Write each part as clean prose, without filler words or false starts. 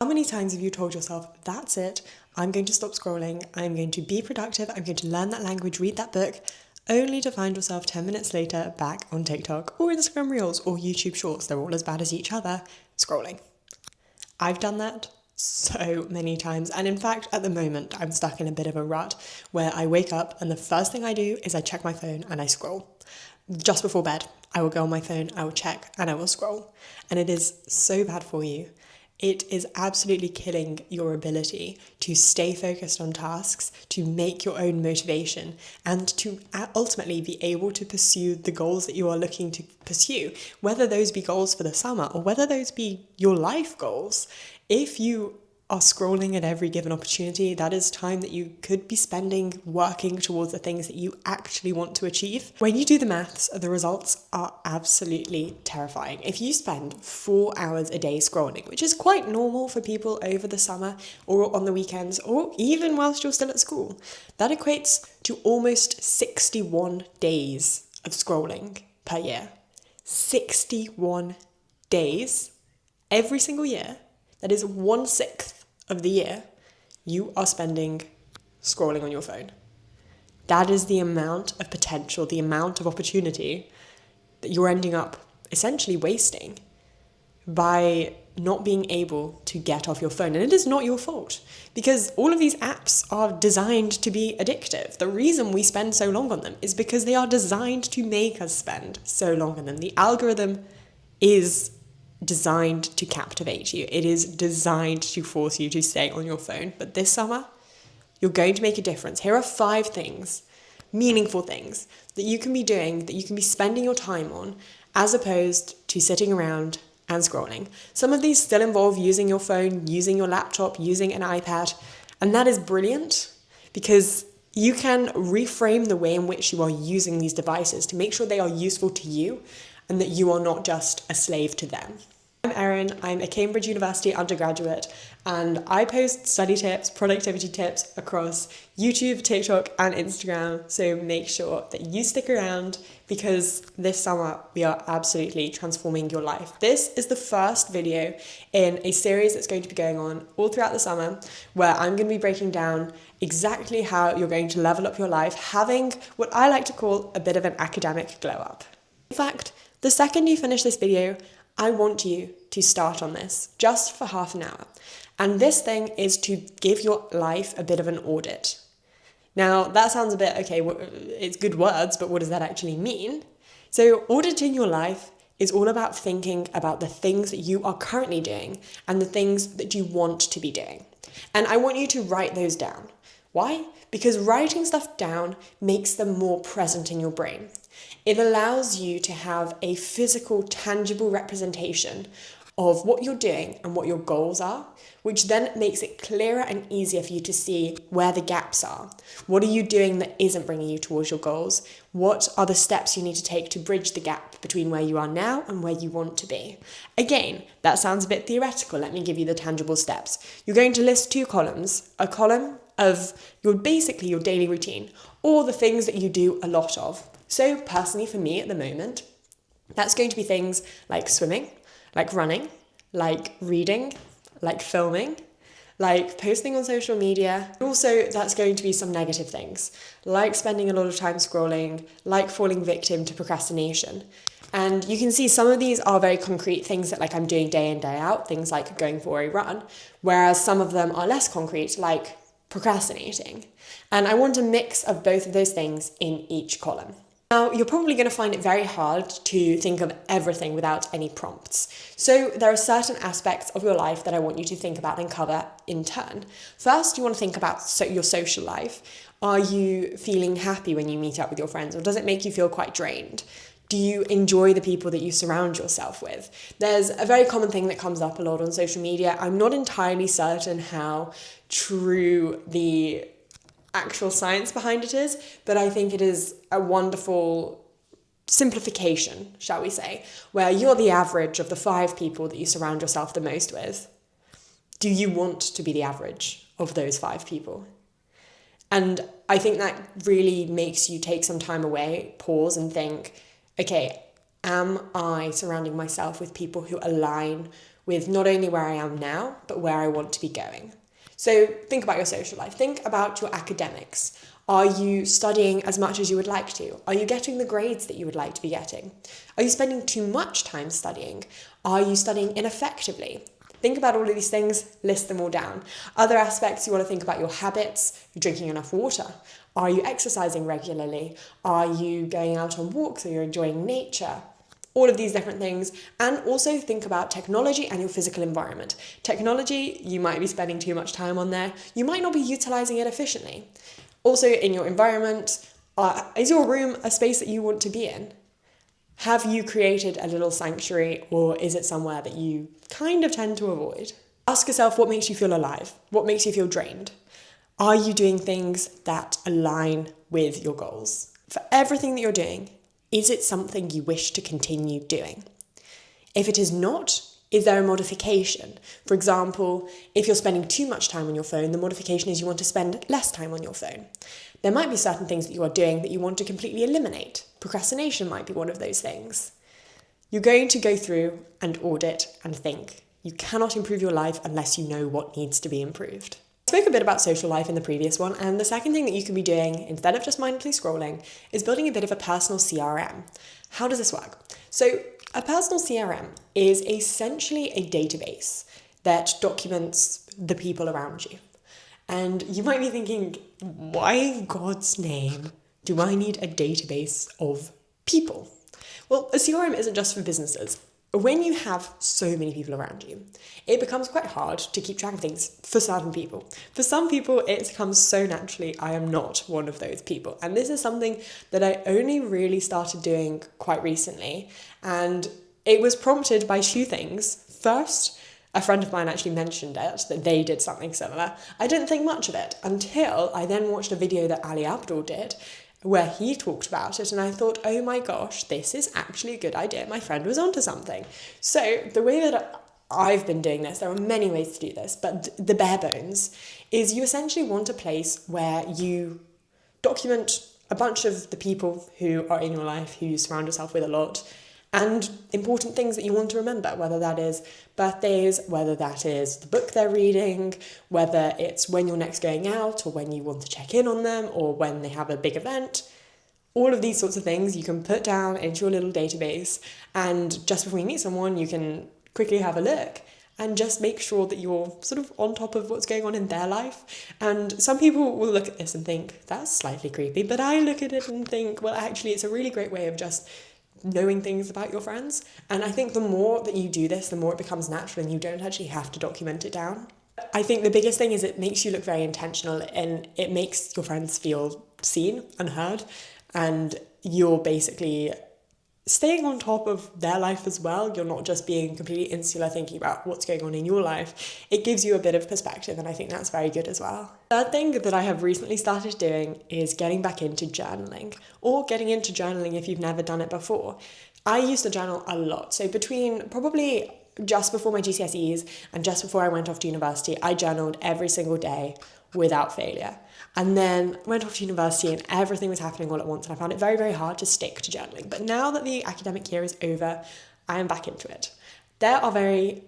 How many times have you told yourself, that's it, I'm going to stop scrolling, I'm going to be productive, I'm going to learn that language, read that book, only to find yourself 10 minutes later back on TikTok or Instagram Reels or YouTube Shorts, they're all as bad as each other, scrolling. I've done that so many times, and in fact at the moment I'm stuck in a bit of a rut where I wake up and the first thing I do is I check my phone and I scroll. Just before bed, I will go on my phone, I will check and I will scroll, and it is so bad for you. It is absolutely killing your ability to stay focused on tasks, to make your own motivation, and to ultimately be able to pursue the goals that you are looking to pursue, whether those be goals for the summer or whether those be your life goals. If you are scrolling at every given opportunity, that is time that you could be spending working towards the things that you actually want to achieve. When you do the maths, the results are absolutely terrifying. If you spend 4 hours a day scrolling, which is quite normal for people over the summer or on the weekends or even whilst you're still at school, that equates to almost 61 days of scrolling per year. 61 days every single year. That is 1/6 of the year you are spending scrolling on your phone. That is the amount of potential, the amount of opportunity that you're ending up essentially wasting by not being able to get off your phone. And it is not your fault, because all of these apps are designed to be addictive. The reason we spend so long on them is because they are designed to make us spend so long on them. The algorithm is designed to captivate you. It is designed to force you to stay on your phone. But this summer, you're going to make a difference. Here are 5 things, meaningful things, that you can be doing, that you can be spending your time on, as opposed to sitting around and scrolling. Some of these still involve using your phone, using your laptop, using an iPad, and that is brilliant because you can reframe the way in which you are using these devices to make sure they are useful to you and that you are not just a slave to them. I'm Erin, I'm a Cambridge University undergraduate, and I post study tips, productivity tips across YouTube, TikTok, and Instagram, so make sure that you stick around because this summer we are absolutely transforming your life. This is the first video in a series that's going to be going on all throughout the summer, where I'm going to be breaking down exactly how you're going to level up your life, having what I like to call a bit of an academic glow up. In fact, the second you finish this video, I want you to start on this just for half an hour. And this thing is to give your life a bit of an audit. Now, that sounds a bit, okay, it's good words, but what does that actually mean? So auditing your life is all about thinking about the things that you are currently doing and the things that you want to be doing. And I want you to write those down. Why? Because writing stuff down makes them more present in your brain. It allows you to have a physical, tangible representation of what you're doing and what your goals are, which then makes it clearer and easier for you to see where the gaps are. What are you doing that isn't bringing you towards your goals? What are the steps you need to take to bridge the gap between where you are now and where you want to be? Again, that sounds a bit theoretical. Let me give you the tangible steps. You're going to list 2 columns, a column of basically your daily routine, or the things that you do a lot of. So personally for me at the moment, that's going to be things like swimming, like running, like reading, like filming, like posting on social media. Also, that's going to be some negative things, like spending a lot of time scrolling, like falling victim to procrastination. And you can see some of these are very concrete things that like I'm doing day in, day out, things like going for a run, whereas some of them are less concrete, like procrastinating. And I want a mix of both of those things in each column. Now, you're probably going to find it very hard to think of everything without any prompts. So there are certain aspects of your life that I want you to think about and cover in turn. First, you want to think about your social life. Are you feeling happy when you meet up with your friends, or does it make you feel quite drained? Do you enjoy the people that you surround yourself with? There's a very common thing that comes up a lot on social media. I'm not entirely certain how true the actual science behind it is, but I think it is a wonderful simplification, shall we say, where you're the average of the 5 people that you surround yourself the most with. Do you want to be the average of those 5 people? And I think that really makes you take some time away, pause and think, okay, am I surrounding myself with people who align with not only where I am now, but where I want to be going. So think about your social life. Think about your academics. Are you studying as much as you would like to? Are you getting the grades that you would like to be getting? Are you spending too much time studying? Are you studying ineffectively? Think about all of these things, list them all down. Other aspects, you want to think about your habits. You're drinking enough water. Are you exercising regularly? Are you going out on walks? Are you enjoying nature? All of these different things. And also think about technology and your physical environment. Technology, you might be spending too much time on there. You might not be utilizing it efficiently. Also in your environment, is your room a space that you want to be in? Have you created a little sanctuary, or is it somewhere that you kind of tend to avoid? Ask yourself, what makes you feel alive? What makes you feel drained? Are you doing things that align with your goals? For everything that you're doing, is it something you wish to continue doing? If it is not, is there a modification? For example, if you're spending too much time on your phone, the modification is you want to spend less time on your phone. There might be certain things that you are doing that you want to completely eliminate. Procrastination might be one of those things. You're going to go through and audit and think. You cannot improve your life unless you know what needs to be improved. I spoke a bit about social life in the previous one, and the second thing that you can be doing, instead of just mindlessly scrolling, is building a bit of a personal CRM. How does this work? So a personal CRM is essentially a database that documents the people around you. And you might be thinking, why in God's name do I need a database of people? Well, a CRM isn't just for businesses. When you have so many people around you, it becomes quite hard to keep track of things for certain people. For some people, it comes so naturally. I am not one of those people. And this is something that I only really started doing quite recently. And it was prompted by two things. First, a friend of mine actually mentioned it, that they did something similar. I didn't think much of it until I then watched a video that Ali Abdul did, where he talked about it, and I thought, oh my gosh, this is actually a good idea. My friend was onto something. So the way that I've been doing this, there are many ways to do this, but the bare bones is you essentially want a place where you document a bunch of the people who are in your life, who you surround yourself with a lot, and important things that you want to remember, whether that is birthdays, whether that is the book they're reading, whether it's when you're next going out, or when you want to check in on them, or when they have a big event. All of these sorts of things you can put down into your little database, and just before you meet someone, you can quickly have a look and just make sure that you're sort of on top of what's going on in their life. And some people will look at this and think, that's slightly creepy, but I look at it and think, well, actually, it's a really great way of just knowing things about your friends. And I think the more that you do this, the more it becomes natural and you don't actually have to document it down. I think the biggest thing is it makes you look very intentional, and it makes your friends feel seen and heard, and you're basically staying on top of their life as well. You're not just being completely insular thinking about what's going on in your life. It gives you a bit of perspective, and I think that's very good as well. Third thing that I have recently started doing is getting back into journaling, or getting into journaling if you've never done it before. I used to journal a lot. So between probably just before my GCSEs and just before I went off to university, I journaled every single day without failure. And then went off to university and everything was happening all at once, and I found it very, very hard to stick to journaling. But now that the academic year is over, I am back into it. There are very,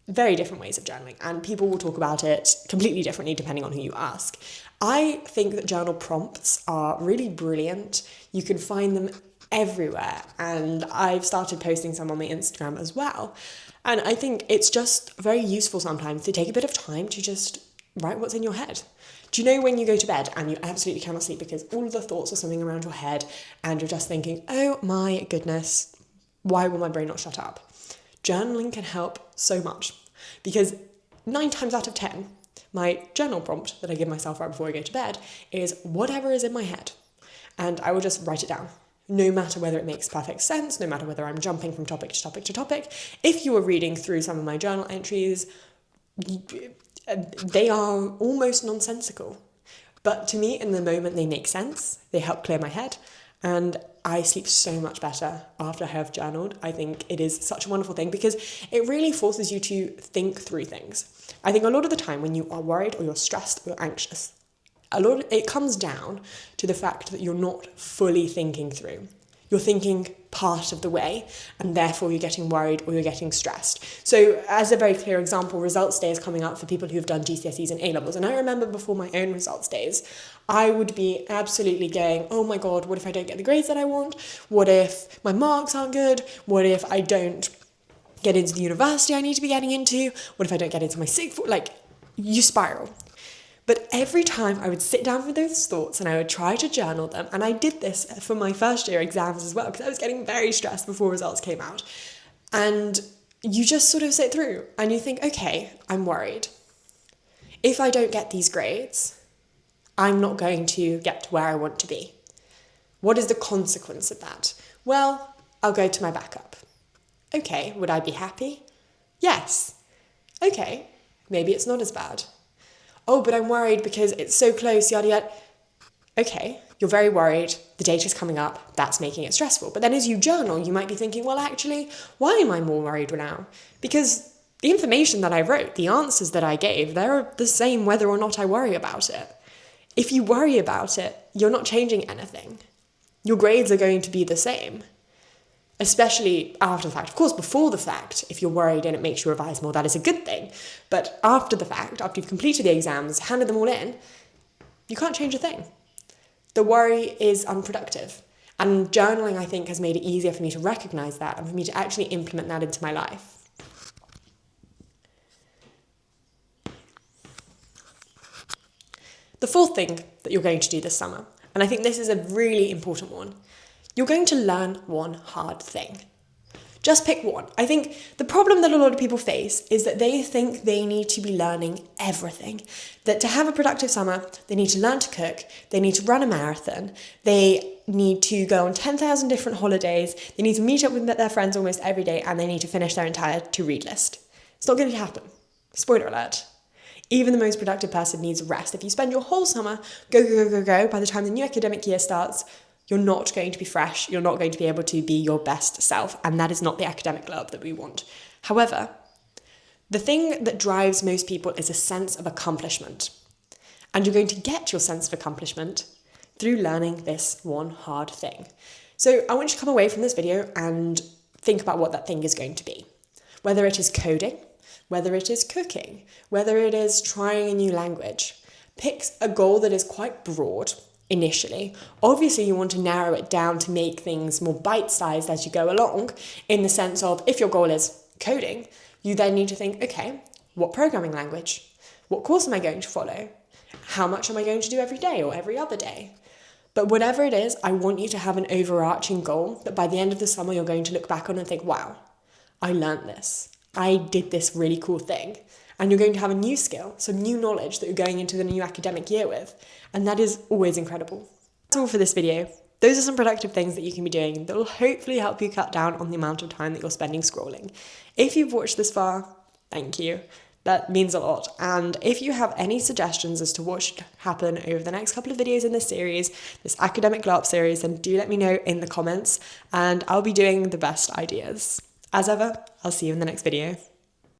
very different ways of journaling, and people will talk about it completely differently depending on who you ask. I think that journal prompts are really brilliant. You can find them everywhere, and I've started posting some on my Instagram as well. And I think it's just very useful sometimes to take a bit of time to just write what's in your head. Do you know when you go to bed and you absolutely cannot sleep because all of the thoughts are swimming around your head and you're just thinking, oh my goodness, why will my brain not shut up? Journaling can help so much, because 9 times out of 10, my journal prompt that I give myself right before I go to bed is whatever is in my head, and I will just write it down. No matter whether it makes perfect sense, no matter whether I'm jumping from topic to topic to topic. If you were reading through some of my journal entries, they are almost nonsensical. But to me, in the moment, they make sense. They help clear my head. And I sleep so much better after I have journaled. I think it is such a wonderful thing because it really forces you to think through things. I think a lot of the time when you are worried or you're stressed or you're anxious, it comes down to the fact that you're not fully thinking through. you're thinking part of the way, and therefore you're getting worried or you're getting stressed. So as a very clear example, results day is coming up for people who've done GCSEs and A-levels. And I remember before my own results days, I would be absolutely going, oh my God, what if I don't get the grades that I want? What if my marks aren't good? What if I don't get into the university I need to be getting into? What if I don't get into my sixth form? Like, you spiral. But every time I would sit down with those thoughts and I would try to journal them, and I did this for my first year exams as well, because I was getting very stressed before results came out. And you just sort of sit through and you think, okay, I'm worried. If I don't get these grades, I'm not going to get to where I want to be. What is the consequence of that? Well, I'll go to my backup. Okay, would I be happy? Yes. Okay, maybe it's not as bad. Oh, but I'm worried because it's so close, yada yada. Okay, you're very worried, the data's coming up, that's making it stressful. But then as you journal, you might be thinking, well, actually, why am I more worried now? Because the information that I wrote, the answers that I gave, they're the same whether or not I worry about it. If you worry about it, you're not changing anything. Your grades are going to be the same. Especially after the fact. Of course, before the fact, if you're worried and it makes you revise more, that is a good thing. But after the fact, after you've completed the exams, handed them all in, you can't change a thing. The worry is unproductive. And journaling, I think, has made it easier for me to recognize that and for me to actually implement that into my life. The fourth thing that you're going to do this summer, and I think this is a really important one, you're going to learn one hard thing. Just pick one. I think the problem that a lot of people face is that they think they need to be learning everything. That to have a productive summer, they need to learn to cook, they need to run a marathon, they need to go on 10,000 different holidays, they need to meet up with their friends almost every day, and they need to finish their entire to-read list. It's not going to happen. Spoiler alert. Even the most productive person needs rest. If you spend your whole summer go, by the time the new academic year starts, you're not going to be fresh, you're not going to be able to be your best self, and that is not the academic glow up that we want. However, the thing that drives most people is a sense of accomplishment. And you're going to get your sense of accomplishment through learning this one hard thing. So I want you to come away from this video and think about what that thing is going to be. Whether it is coding, whether it is cooking, whether it is trying a new language. Pick a goal that is quite broad initially. Obviously, you want to narrow it down to make things more bite-sized as you go along, in the sense of, if your goal is coding, you then need to think, okay, what programming language? What course am I going to follow? How much am I going to do every day or every other day? But whatever it is, I want you to have an overarching goal that by the end of the summer, you're going to look back on and think, wow, I learned this. I did this really cool thing. And you're going to have a new skill, some new knowledge that you're going into the new academic year with. And that is always incredible. That's all for this video. Those are some productive things that you can be doing that will hopefully help you cut down on the amount of time that you're spending scrolling. If you've watched this far, thank you. That means a lot. And if you have any suggestions as to what should happen over the next couple of videos in this series, this academic glow up series, then do let me know in the comments and I'll be doing the best ideas. As ever, I'll see you in the next video.